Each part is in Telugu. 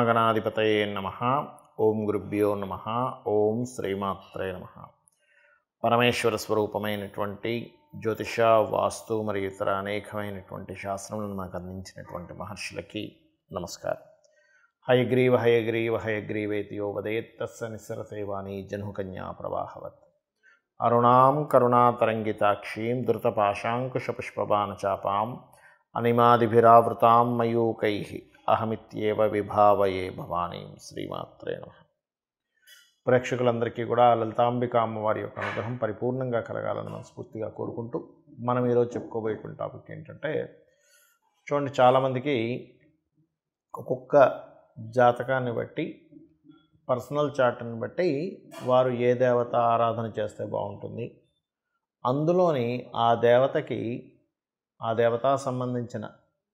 శ్రీమహాగణాధిపతయే నమః. ఓం గురుభ్యో నమః. ఓం శ్రీమాత్రే నమః. పరమేశ్వర స్వరూపమైనటువంటి జ్యోతిష, వాస్తు మరియు ఇతర అనేకమైనటువంటి శాస్త్రములను మనకు అందించినటువంటి మహర్షులకి నమస్కారం. హయగ్రీవ హయగ్రీవ హయగ్రీవేతి యో వదేత్ తస్స నిస్సరతే వాణి జహ్నుకన్యా ప్రవాహవత్. అరుణాం కరుణాతరంగితాక్షీం ధృతపాశాంకుశపుష్పబాణచాపాం అనిమాదిభిరావృతాం మయూకైః అహమిత్యేవ విభావయే భవానీం. శ్రీమాత్రే నమః. ప్రేక్షకులందరికీ కూడా లలితాంబిక అమ్మవారి యొక్క అనుగ్రహం పరిపూర్ణంగా కలగాలని మనస్ఫూర్తిగా కోరుకుంటూ మనం ఈరోజు చెప్పుకోబోయేటువంటి టాపిక్ ఏంటంటే, చూడండి, చాలామందికి ఒక్కొక్క జాతకాన్ని బట్టి, పర్సనల్ చార్ట్ని బట్టి వారు ఏ దేవత ఆరాధన చేస్తే బాగుంటుంది, అందులోని ఆ దేవతకి ఆ దేవతా సంబంధించిన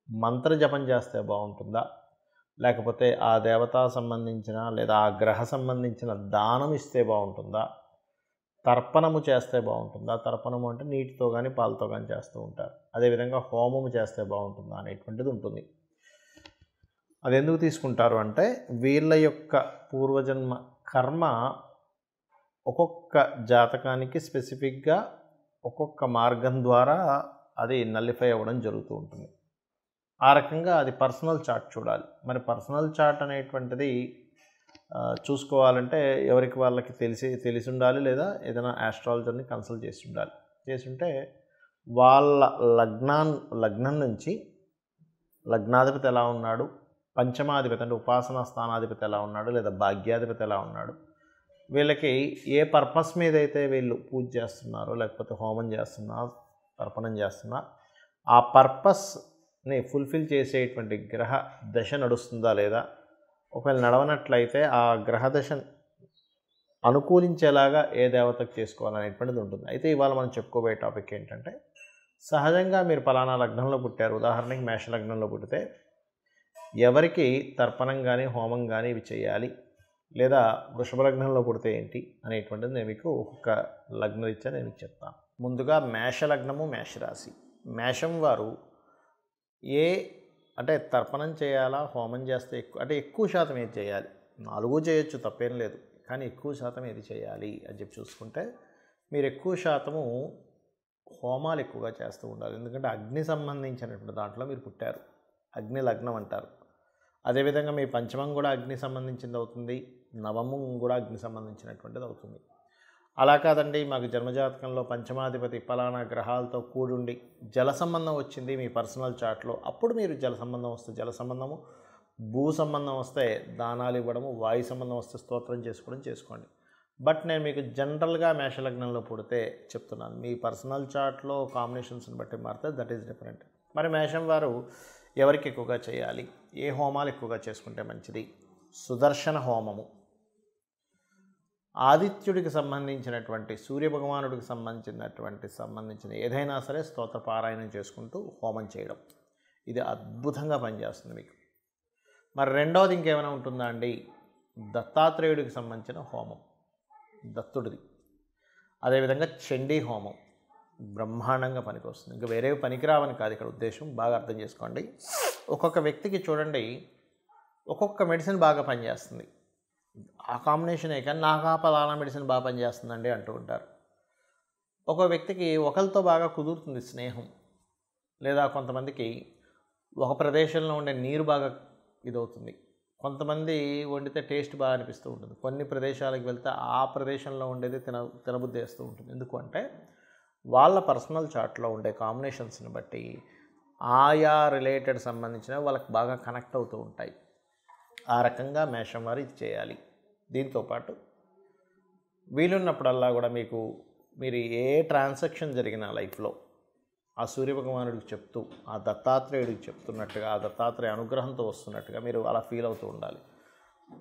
మంత్ర జపం చేస్తే బాగుంటుందా, లేకపోతే ఆ దేవతా సంబంధించిన లేదా ఆ గ్రహ సంబంధించిన దానం ఇస్తే బాగుంటుందా, తర్పణము చేస్తే బాగుంటుందా, తర్పణము అంటే నీటితో కానీ పాలతో కానీ చేస్తూ ఉంటారు, అదేవిధంగా హోమము చేస్తే బాగుంటుందా అనేటువంటిది ఉంటుంది. అది ఎందుకు తీసుకుంటారు అంటే, వీళ్ళ యొక్క పూర్వజన్మ కర్మ ఒక్కొక్క జాతకానికి స్పెసిఫిక్గా ఒక్కొక్క మార్గం ద్వారా అది నల్లిఫై అవ్వడం జరుగుతూ ఉంటుంది. ఆ రకంగా అది పర్సనల్ చార్ట్ చూడాలి. మరి పర్సనల్ చార్ట్ అనేటువంటిది చూసుకోవాలంటే ఎవరికి వాళ్ళకి తెలిసి ఉండాలి, లేదా ఏదైనా ఆస్ట్రాలజర్ని కన్సల్ట్ చేసి ఉంటే వాళ్ళ లగ్నం నుంచి లగ్నాధిపతి ఎలా ఉన్నాడు, పంచమాధిపతి అంటే ఉపాసనా స్థానాధిపతి ఎలా ఉన్నాడు, లేదా భాగ్యాధిపతి ఎలా ఉన్నాడు, వీళ్ళకి ఏ పర్పస్ మీద అయితే వీళ్ళు పూజ చేస్తున్నారో, లేకపోతే హోమం చేస్తున్నా, తర్పణం చేస్తున్నా, ఆ పర్పస్ని ఫుల్ఫిల్ చేసేటువంటి గ్రహ దశ నడుస్తుందా లేదా, ఒకవేళ నడవనట్లయితే ఆ గ్రహ దశ అనుకూలించేలాగా ఏ దేవతకు చేసుకోవాలనేటువంటిది ఉంటుంది. అయితే ఇవాళ మనం చెప్పుకోబోయే టాపిక్ ఏంటంటే, సహజంగా మీరు పలానా లగ్నంలో పుట్టారు, ఉదాహరణకి మేష లగ్నంలో పుట్టితే ఎవరికి తర్పణం కానీ హోమం కానీ ఇవి చేయాలి, లేదా వృషభ లగ్నంలో పుడితే ఏంటి అనేటువంటిది నేను మీకు ఒక్కొక్క లగ్నరీత్యా నేను మీకు చెప్తాను. ముందుగా మేష లగ్నము, మేషరాశి. మేషం వారు అంటే తర్పణం చేయాలా, హోమం చేస్తే ఎక్కువ శాతం ఏది చేయాలి, 4 చేయొచ్చు, తప్పేం లేదు, కానీ ఎక్కువ శాతం ఏది చేయాలి అని చెప్పి చూసుకుంటే మీరు ఎక్కువ శాతము హోమాలు ఎక్కువగా చేస్తూ ఉండాలి. ఎందుకంటే అగ్ని సంబంధించినటువంటి దాంట్లో మీరు పుట్టారు, అగ్ని లగ్నం అంటారు. అదేవిధంగా మీ పంచమం కూడా అగ్ని సంబంధించింది అవుతుంది, నవమం కూడా అగ్ని సంబంధించినటువంటిది అవుతుంది. అలా కాదండి, మాకు జన్మజాతకంలో పంచమాధిపతి పలానా గ్రహాలతో కూడుండి జల సంబంధం వచ్చింది మీ పర్సనల్ చార్ట్లో, అప్పుడు మీరు జల సంబంధం వస్తే జల సంబంధము, భూ సంబంధం వస్తే దానాలు ఇవ్వడము, వాయు సంబంధం వస్తే స్తోత్రం చేసుకోండి. బట్ నేను మీకు జనరల్గా మేషలగ్నంలో పుడితే చెప్తున్నాను, మీ పర్సనల్ చార్ట్లో కాంబినేషన్స్ని బట్టి మారితే దట్ ఈస్ డిఫరెంట్. మరి మేషం వారు ఎవరికి ఎక్కువగా చేయాలి, ఏ హోమాలు ఎక్కువగా చేసుకుంటే మంచిది? సుదర్శన హోమము, ఆదిత్యుడికి సంబంధించినటువంటి సూర్యభగవానుడికి సంబంధించిన ఏదైనా సరే స్తోత్ర పారాయణం చేసుకుంటూ హోమం చేయడం, ఇది అద్భుతంగా పనిచేస్తుంది మీకు. మరి రెండవది ఇంకేమైనా ఉంటుందా అండి? దత్తాత్రేయుడికి సంబంధించిన హోమం, దత్తుడిది. అదేవిధంగా చండీ హోమం బ్రహ్మాండంగా పనికి వస్తుంది. ఇంకా వేరే పనికిరావని కాదు ఇక్కడ ఉద్దేశం, బాగా అర్థం చేసుకోండి. ఒక్కొక్క వ్యక్తికి చూడండి, ఒక్కొక్క మెడిసిన్ బాగా పనిచేస్తుంది, ఆ కాంబినేషనే, కానీ నాకు ఆ పలానా మెడిసిన్ బాగా పనిచేస్తుందండి అంటూ ఉంటారు. ఒక వ్యక్తికి ఒకరితో బాగా కుదురుతుంది స్నేహం, లేదా కొంతమందికి ఒక ప్రదేశంలో ఉండే నీరు బాగా ఇదవుతుంది, కొంతమంది వండితే టేస్ట్ బాగా అనిపిస్తూ ఉంటుంది, కొన్ని ప్రదేశాలకు వెళ్తే ఆ ప్రదేశంలో ఉండేది తినబుద్ధి వేస్తూ ఉంటుంది. ఎందుకంటే వాళ్ళ పర్సనల్ చార్ట్లో ఉండే కాంబినేషన్స్ని బట్టి ఆయా రిలేటెడ్ సంబంధించినవి వాళ్ళకి బాగా కనెక్ట్ అవుతూ ఉంటాయి. ఆ రకంగా మేషం వారు ఇది చేయాలి. దీంతోపాటు వీలున్నప్పుడల్లా కూడా మీరు ఏ ట్రాన్సాక్షన్ జరిగిన లైఫ్లో ఆ సూర్యభగవానుడికి చెప్తూ, ఆ దత్తాత్రేయుడికి చెప్తున్నట్టుగా, ఆ దత్తాత్రేయ అనుగ్రహంతో వస్తున్నట్టుగా మీరు అలా ఫీల్ అవుతూ ఉండాలి.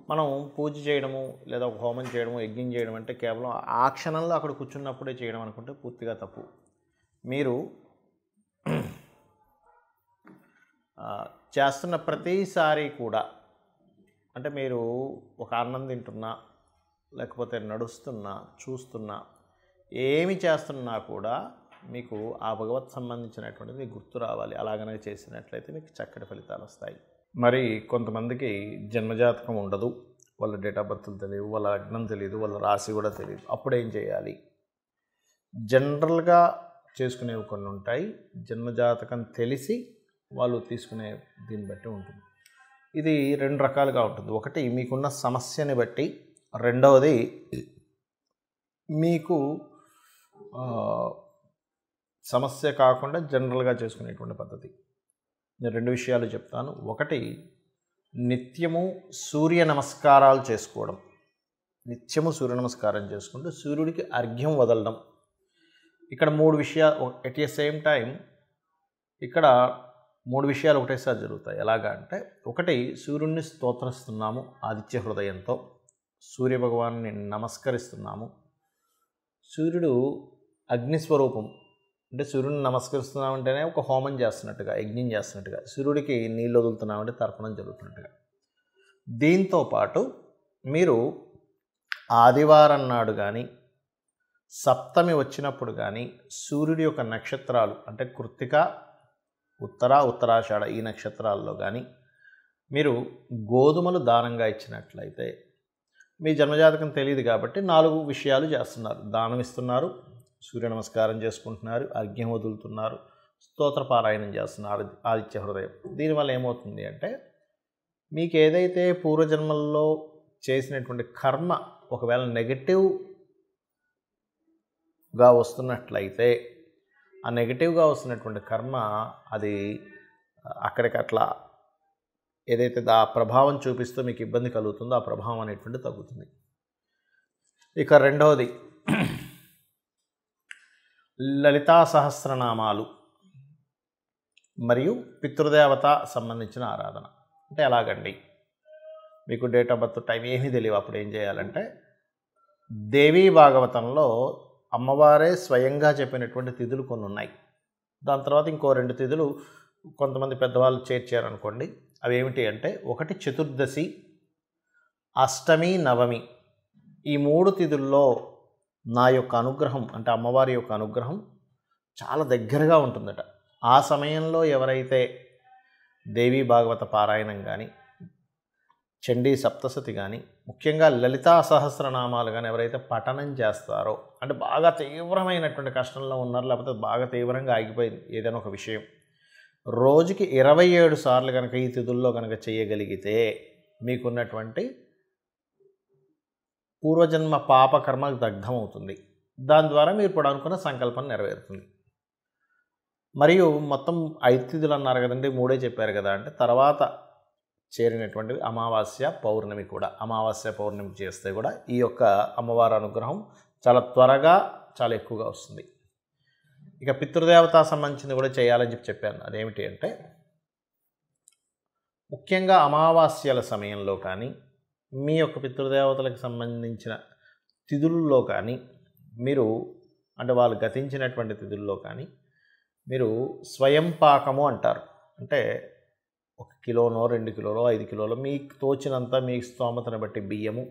మనం పూజ చేయడము, లేదా ఒక హోమం చేయడము, యజ్ఞం చేయడం అంటే కేవలం ఆ క్షణంలో అక్కడ కూర్చున్నప్పుడే చేయడం అనుకుంటే పూర్తిగా తప్పు. మీరు చేస్తున్న ప్రతిసారి కూడా, అంటే మీరు ఒక అన్నం తింటున్నా, లేకపోతే నడుస్తున్నా, చూస్తున్నా, ఏమి చేస్తున్నా కూడా మీకు ఆ భగవత్ సంబంధించినటువంటిది మీకు గుర్తు రావాలి. అలాగనే చేసినట్లయితే మీకు చక్కటి ఫలితాలు వస్తాయి. మరి కొంతమందికి జన్మజాతకం ఉండదు, వాళ్ళ డేట్ ఆఫ్ బర్త్లు తెలియదు, వాళ్ళ లగ్నం తెలియదు, వాళ్ళ రాశి కూడా తెలియదు. అప్పుడు ఏం చేయాలి? జనరల్గా చేసుకునేవి కొన్ని ఉంటాయి. జన్మజాతకం తెలిసి వాళ్ళు తీసుకునే దీన్ని బట్టి ఉంటుంది. ఇది 2 రకాలుగా ఉంటుంది. ఒకటి మీకున్న సమస్యని బట్టి, రెండవది మీకు సమస్య కాకుండా జనరల్గా చేసుకునేటువంటి పద్ధతి. నేను 2 విషయాలు చెప్తాను. ఒకటి, నిత్యము సూర్య నమస్కారాలు చేసుకోవడం. నిత్యము సూర్య నమస్కారం చేసుకుంటూ సూర్యుడికి అర్ఘ్యం వదలడం. ఇక్కడ 3 విషయాలు ఎట్ ఏ సేమ్ టైం ఇక్కడ 3 విషయాలు ఒకటేసారి జరుగుతాయి. ఎలాగా అంటే, ఒకటి, సూర్యుడిని స్తోత్రిస్తున్నాము ఆదిత్య హృదయంతో, సూర్యభగవాన్ని నమస్కరిస్తున్నాము. సూర్యుడు అగ్నిస్వరూపం, అంటే సూర్యుడిని నమస్కరిస్తున్నామంటేనే ఒక హోమం చేస్తున్నట్టుగా, యజ్ఞం చేస్తున్నట్టుగా, సూర్యుడికి నీళ్ళు వదులుతున్నామంటే తర్పణం జరుగుతున్నట్టుగా. దీంతో పాటు మీరు ఆదివారం నాడు కానీ, సప్తమి వచ్చినప్పుడు కానీ, సూర్యుడి యొక్క నక్షత్రాలు అంటే కృత్తిక, ఉత్తర, ఉత్తరాషాఢ ఈ నక్షత్రాల్లో కానీ మీరు గోధుమలు దానంగా ఇచ్చినట్లయితే, మీ జన్మజాతకం తెలియదు కాబట్టి 4 విషయాలు చేస్తున్నారు. దానం ఇస్తున్నారు, సూర్య నమస్కారం చేసుకుంటున్నారు, అర్ఘ్యం వదులుతున్నారు, స్తోత్రపారాయణం చేస్తున్నారు ఆదిత్య హృదయం. దీనివల్ల ఏమవుతుంది అంటే, మీకు ఏదైతే పూర్వజన్మల్లో చేసినటువంటి కర్మ ఒకవేళ నెగటివ్గా వస్తున్నట్లయితే, ఆ నెగటివ్గా వస్తున్నటువంటి కర్మ అది అక్కడికట్లా ఏదైతే ఆ ప్రభావం చూపిస్తూ మీకు ఇబ్బంది కలుగుతుందో ఆ ప్రభావం అనేటువంటి తగ్గుతుంది. ఇక రెండవది, లలితా సహస్రనామాలు మరియు పితృదేవత సంబంధించిన ఆరాధన. అంటే ఎలాగండి? మీకు డేట్ ఆఫ్ బర్త్ టైం ఏమీ తెలియవు. అప్పుడు ఏం చేయాలంటే, దేవీ భాగవతంలో అమ్మవారే స్వయంగా చెప్పినటువంటి తిథులు కొన్ని ఉన్నాయి. దాని తర్వాత ఇంకో 2 తిథులు కొంతమంది పెద్దవాళ్ళు చేర్చారనుకోండి. అవి ఏమిటి అంటే, ఒకటి చతుర్దశి, అష్టమి, నవమి. ఈ 3 తిథుల్లో నా యొక్క అనుగ్రహం అంటే అమ్మవారి యొక్క అనుగ్రహం చాలా దగ్గరగా ఉంటుందట. ఆ సమయంలో ఎవరైతే దేవీ భాగవత పారాయణం కానీ, చండీ సప్తశతి కానీ, ముఖ్యంగా లలితా సహస్రనామాలు కానీ ఎవరైతే పఠనం చేస్తారో, అంటే బాగా తీవ్రమైనటువంటి కష్టంలో ఉన్నారు, లేకపోతే బాగా తీవ్రంగా ఆగిపోయింది ఏదైనా ఒక విషయం, రోజుకి 27 సార్లు కనుక ఈ తిథుల్లో కనుక చేయగలిగితే మీకున్నటువంటి పూర్వజన్మ పాపకర్మ దగ్ధం అవుతుంది. దాని ద్వారా మీరు ఇప్పుడు అనుకున్న సంకల్పం నెరవేరుతుంది. మరియు మొత్తం 5 తిథులు అన్నారు కదండి, 3 చెప్పారు కదా. అంటే తర్వాత చేరినటువంటివి అమావాస్య, పౌర్ణమి కూడా. అమావాస్య, పౌర్ణమి చేస్తే కూడా ఈ యొక్క అమ్మవారి అనుగ్రహం చాలా త్వరగా చాలా ఎక్కువగా వస్తుంది. ఇక పితృదేవత సంబంధించింది కూడా చేయాలని చెప్పాను. అదేమిటి అంటే, ముఖ్యంగా అమావాస్యల సమయంలో కానీ, మీ యొక్క పితృదేవతలకు సంబంధించిన తిథుల్లో కానీ మీరు, అంటే వాళ్ళు గతించినటువంటి తిథుల్లో కానీ మీరు స్వయం పాకము అంటారు. అంటే 1 కిలోనో 2 కిలోలో 5 కిలోలో మీకు తోచినంత మీ స్తోమతను బట్టి బియ్యము,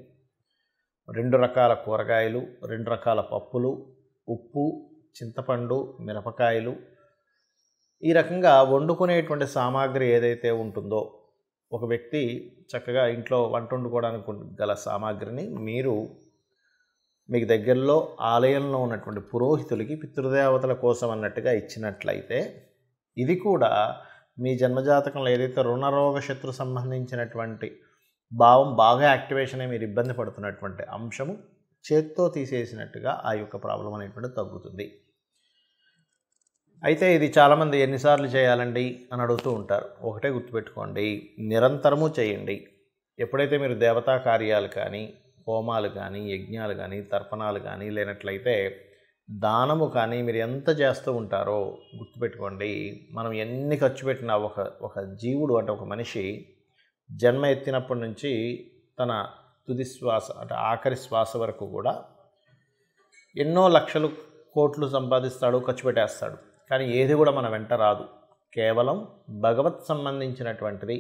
2 రకాల కూరగాయలు, 2 రకాల పప్పులు, ఉప్పు, చింతపండు, మిరపకాయలు, ఈ రకంగా వండుకునేటువంటి సామాగ్రి ఏదైతే ఉంటుందో, ఒక వ్యక్తి చక్కగా ఇంట్లో వంట వండుకోవడానికి గల సామాగ్రిని మీరు మీకు దగ్గరలో ఆలయంలో ఉన్నటువంటి పురోహితులకి పితృదేవతల కోసం అన్నట్టుగా ఇచ్చినట్లయితే, ఇది కూడా మీ జన్మజాతకంలో ఏదైతే రుణరోగ శత్రు సంబంధించినటువంటి భావం బాగా యాక్టివేషన్ అయ్యి మీరు ఇబ్బంది పడుతున్నటువంటి అంశము చేత్తో తీసేసినట్టుగా ఆ యొక్క ప్రాబ్లం అనేటువంటి తగ్గుతుంది. అయితే ఇది చాలామంది ఎన్నిసార్లు చేయాలండి అని అడుగుతూ ఉంటారు. ఒకటే గుర్తుపెట్టుకోండి, నిరంతరము చేయండి. ఎప్పుడైతే మీరు దేవతా కార్యాలు కానీ, హోమాలు కానీ, యజ్ఞాలు కానీ, తర్పణాలు కానీ, లేనట్లయితే దానము కానీ మీరు ఎంత చేస్తూ ఉంటారో గుర్తుపెట్టుకోండి, మనం ఎన్ని ఖర్చు పెట్టినా ఒక జీవుడు అంటే ఒక మనిషి జన్మ ఎత్తినప్పటి నుంచి తన తుది శ్వాస అంటే ఆఖరి శ్వాస వరకు కూడా ఎన్నో లక్షలు కోట్లు సంపాదిస్తాడు, ఖర్చు పెట్టేస్తాడు. కానీ ఏది కూడా మన వెంట రాదు. కేవలం భగవత్ సంబంధించినటువంటిది,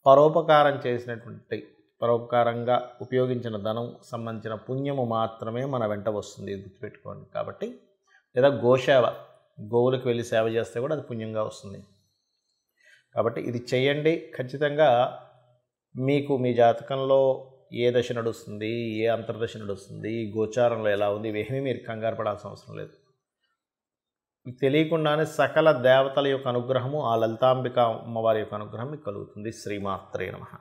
పరోపకారం చేసినటువంటి, పరోపకారంగా ఉపయోగించిన ధనం సంబంధించిన పుణ్యము మాత్రమే మన వెంట వస్తుంది, గుర్తుపెట్టుకోండి. కాబట్టి లేదా గోసేవ, గోవులకు వెళ్ళి సేవ చేస్తే కూడా అది పుణ్యంగా వస్తుంది. కాబట్టి ఇది చేయండి. ఖచ్చితంగా మీకు మీ జాతకంలో ఏ దశ నడుస్తుంది, ఏ అంతర్దశ నడుస్తుంది, గోచారంలో ఎలా ఉంది, ఇవేమీ మీరు కంగారు పడాల్సిన అవసరం లేదు. మీకు తెలియకుండానే సకల దేవతల యొక్క అనుగ్రహము, ఆ లలితాంబిక అమ్మవారి యొక్క అనుగ్రహం మీకు కలుగుతుంది. శ్రీమాత్రే నమః.